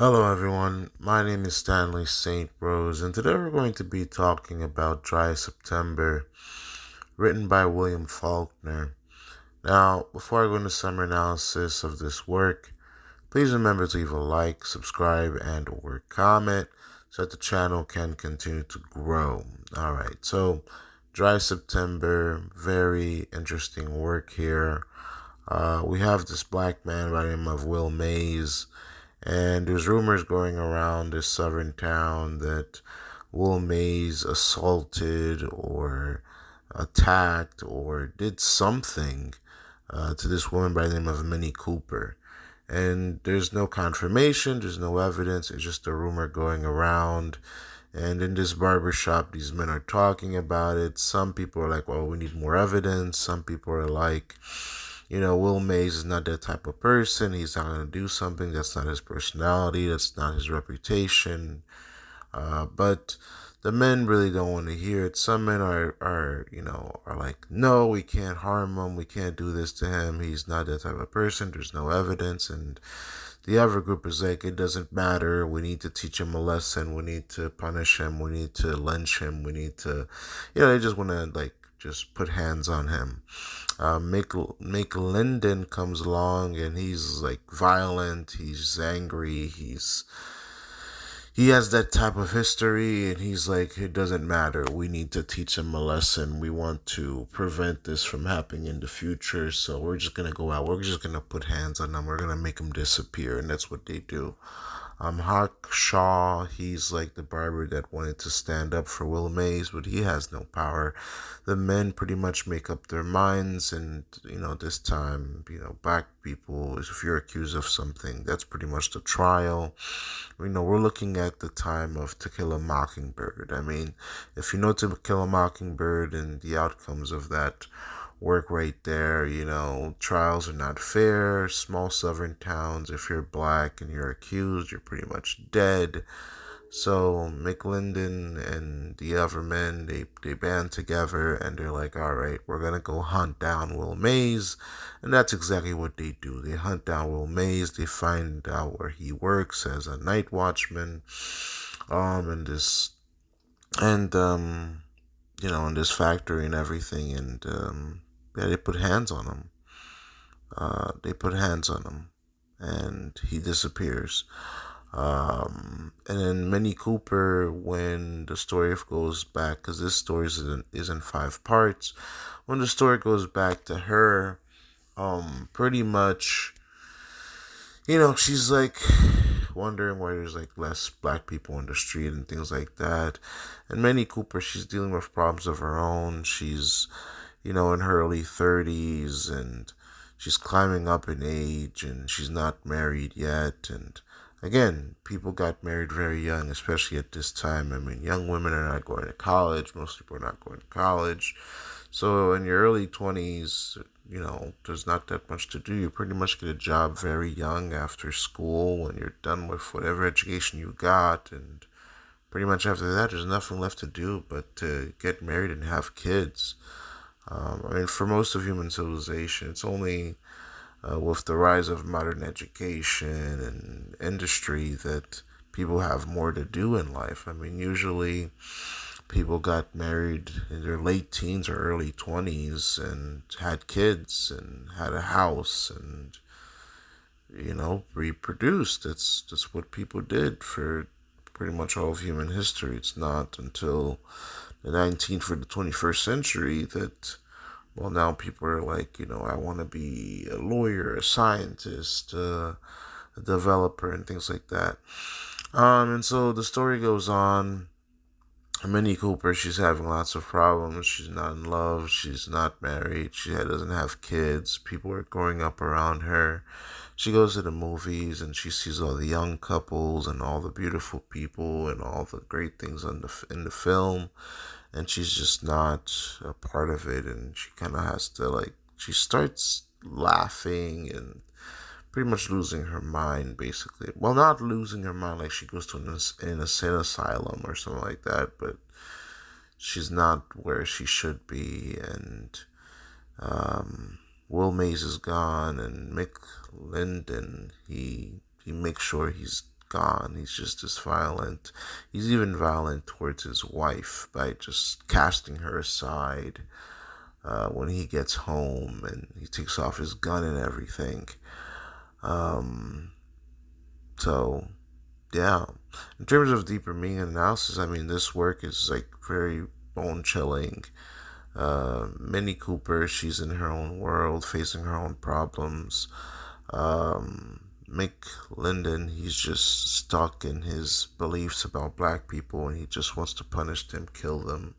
Hello, everyone. My name is Stanley St. Rose, and today we're going to be talking about Dry September, written by William Faulkner. Now, before I go into some analysis of this work, please remember to leave a like, subscribe, and/or comment so that the channel can continue to grow. All right, so Dry September, very interesting work here. We have this black man by the name of Will Mays. And there's rumors going around this southern town that Will Mays assaulted or attacked or did something to this woman by the name of Minnie Cooper. And there's no confirmation, there's no evidence, it's just a rumor going around. And in this barbershop, these men are talking about it. Some people are like, well, we need more evidence. Some people are like, Will Mays is not that type of person. He's not going to do something. That's not his personality. That's not his reputation. But the men really don't want to hear it. Some men are like, no, we can't harm him. We can't do this to him. He's not that type of person. There's no evidence. And the other group is like, it doesn't matter. We need to teach him a lesson. We need to punish him. We need to lynch him. We need to, they just want to just put hands on him. Mick Linden comes along and he's like violent. He's angry. He has that type of history, and he's like, it doesn't matter. We need to teach him a lesson. We want to prevent this from happening in the future. So we're just gonna go out. We're just gonna put hands on them. We're gonna make them disappear, and that's what they do. Hawk Shaw, he's like the barber that wanted to stand up for Will Mays, but he has no power. The men pretty much make up their minds, and this time, black people, if you're accused of something, that's pretty much the trial. We're looking at the time of To Kill a Mockingbird. I mean, if you know To Kill a Mockingbird and the outcomes of that work right there, trials are not fair. Small southern towns, if you're black and you're accused, you're pretty much dead. So McLinden and the other men, they band together and they're like, all right, we're going to go hunt down Will Mays. And that's exactly what they do. They hunt down Will Mays. They find out where he works as a night watchman. And this, and, in this factory and everything. And, yeah, they put hands on him. And he disappears. And then Minnie Cooper, when the story goes back, because this story is in 5 parts, when the story goes back to her, pretty much, she's like wondering why there's like less black people on the street and things like that. And Minnie Cooper, she's dealing with problems of her own. She's, in her early 30s, and she's climbing up in age, and she's not married yet. And again, people got married very young, especially at this time. I mean, young women are not going to college. Most people are not going to college. So in your early 20s, there's not that much to do. You pretty much get a job very young after school when you're done with whatever education you got. And pretty much after that, there's nothing left to do but to get married and have kids. I mean, for most of human civilization, it's only with the rise of modern education and industry that people have more to do in life. I mean, usually people got married in their late teens or early 20s and had kids and had a house and, reproduced. That's what people did for pretty much all of human history. It's not until the 19th or the 21st century that, well, now people are like, I want to be a lawyer, a scientist, a developer, and things like that. And so the story goes on. Minnie Cooper, she's having lots of problems. She's not in love. She's not married. She doesn't have kids. People are growing up around her. She goes to the movies and she sees all the young couples and all the beautiful people and all the great things in the film. And she's just not a part of it. And she kind of has to, she starts laughing and pretty much losing her mind, basically. Well, not losing her mind like she goes to an insane asylum or something like that, but she's not where she should be. And Will Mays is gone, and Mick Linden, he makes sure he's gone. He's just as violent. He's even violent towards his wife by just casting her aside when he gets home, and he takes off his gun and everything. Um, so, yeah. In terms of deeper meaning analysis, I mean, this work is like very bone chilling. Minnie Cooper, she's in her own world, facing her own problems. Mick Linden, he's just stuck in his beliefs about black people, and he just wants to punish them, kill them,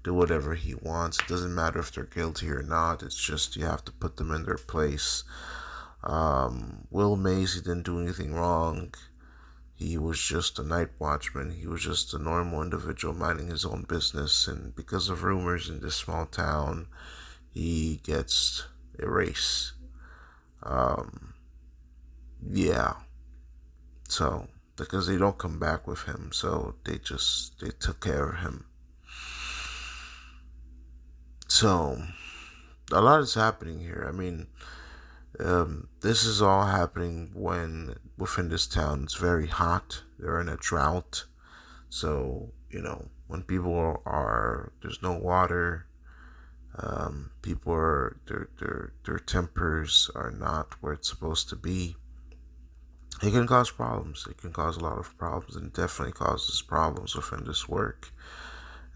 do whatever he wants. It doesn't matter if they're guilty or not. It's just you have to put them in their place. Will Mays, he didn't do anything wrong. He was just a night watchman. He was just a normal individual minding his own business. And because of rumors in this small town, he gets erased. Yeah. So, because they don't come back with him, so they took care of him. So, a lot is happening here. I mean, this is all happening when within this town it's very hot. They're in a drought. So, when people are there's no water, people are their tempers are not where it's supposed to be. It can cause problems. It can cause a lot of problems, and definitely causes problems within this work.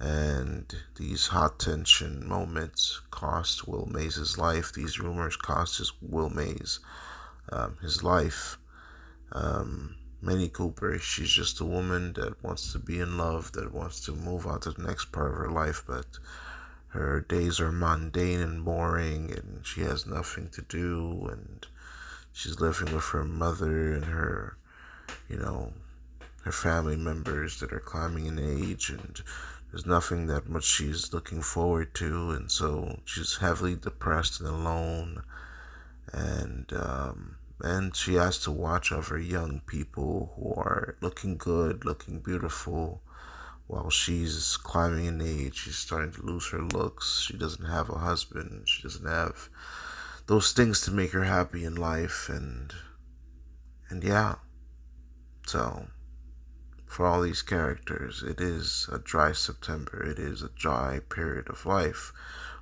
And these hot tension moments cost Will Mays' life. These rumors cost Will Mays his life. Minnie Cooper, she's just a woman that wants to be in love, that wants to move on to the next part of her life, but her days are mundane and boring, and she has nothing to do, and she's living with her mother and her, her family members that are climbing in age, and there's nothing that much she's looking forward to, and so she's heavily depressed and alone, and she has to watch over young people who are looking good, looking beautiful, while she's climbing in age. She's starting to lose her looks. She doesn't have a husband. She doesn't have those things to make her happy in life, and yeah. So for all these characters, it is a dry September. It is a dry period of life.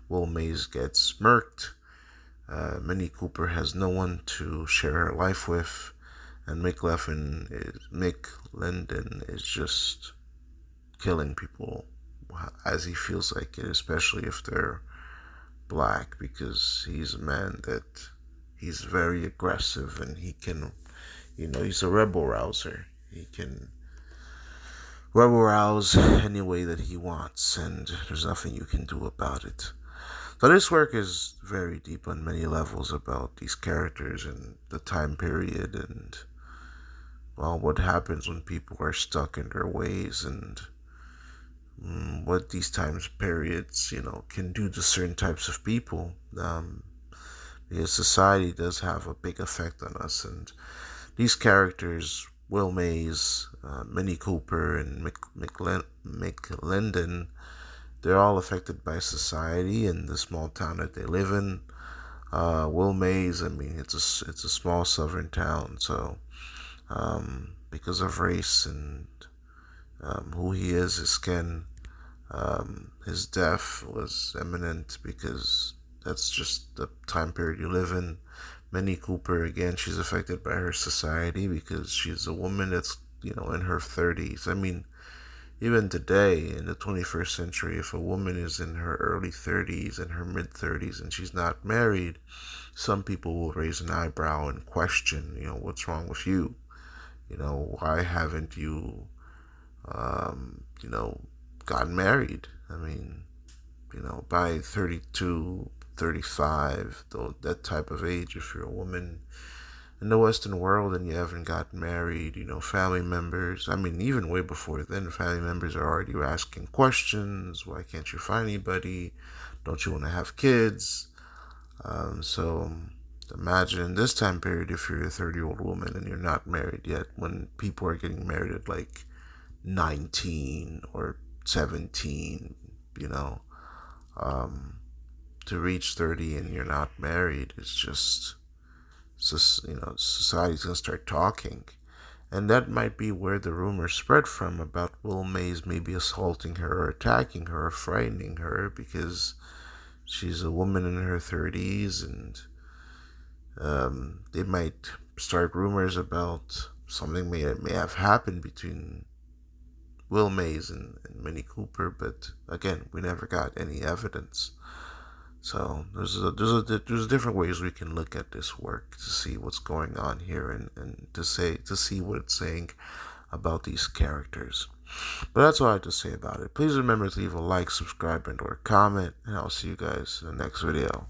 Will Mays gets murked. Minnie Cooper has no one to share her life with, and Mick Linden is just killing people as he feels like it, especially if they're black, because he's a man that he's very aggressive, and he can, he's a rebel rouser. He can rebel rouse any way that he wants, and there's nothing you can do about it. So this work is very deep on many levels about these characters and the time period, and, well, what happens when people are stuck in their ways, and what these times periods, can do to certain types of people. Because society does have a big effect on us, and these characters, Will Mays, Minnie Cooper, and Mick Linden, they're all affected by society in the small town that they live in. Will Mays, I mean, it's a small southern town, so because of race and who he is, his skin, his death was imminent because that's just the time period you live in. Minnie Cooper, again, she's affected by her society because she's a woman that's, in her 30s. I mean, even today, in the 21st century, if a woman is in her early 30s and her mid 30s and she's not married, some people will raise an eyebrow and question, what's wrong with you? Why haven't you, gotten married? I mean, by 32, 35, though, that type of age, if you're a woman in the Western world and you haven't gotten married, family members, I mean, even way before then, family members are already asking questions. Why can't you find anybody? Don't you want to have kids? So imagine in this time period, if you're a 30-year-old woman and you're not married yet, when people are getting married at like 19 or 17, to reach 30 and you're not married, it's just, society's gonna start talking. And that might be where the rumors spread from about Will Mays maybe assaulting her or attacking her or frightening her because she's a woman in her 30s, and they might start rumors about something may have happened between Will Mays and Minnie Cooper, but again, we never got any evidence. So there's different ways we can look at this work to see what's going on here, and to see what it's saying about these characters. But that's all I have to say about it. Please remember to leave a like, subscribe, and or comment, and I'll see you guys in the next video.